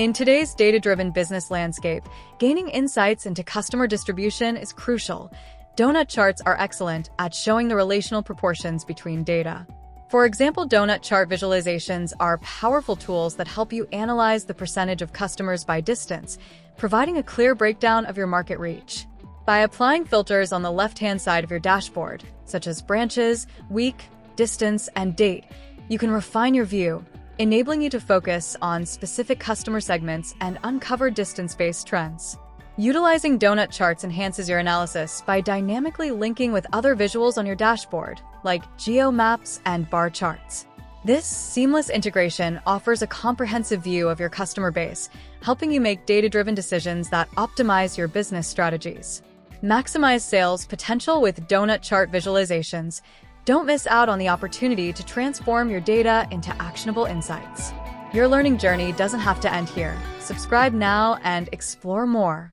In today's data-driven business landscape, gaining insights into customer distribution is crucial. Donut charts are excellent at showing the relational proportions between data. For example, donut chart visualizations are powerful tools that help you analyze the percentage of customers by distance, providing a clear breakdown of your market reach. By applying filters on the left-hand side of your dashboard, such as branches, week, distance, and date, you can refine your view, enabling you to focus on specific customer segments and uncover distance-based trends. Utilizing donut charts enhances your analysis by dynamically linking with other visuals on your dashboard, like geo maps and bar charts. This seamless integration offers a comprehensive view of your customer base, helping you make data-driven decisions that optimize your business strategies. Maximize sales potential with donut chart visualizations. Don't miss out on the opportunity to transform your data into actionable insights. Your learning journey doesn't have to end here. Subscribe now and explore more.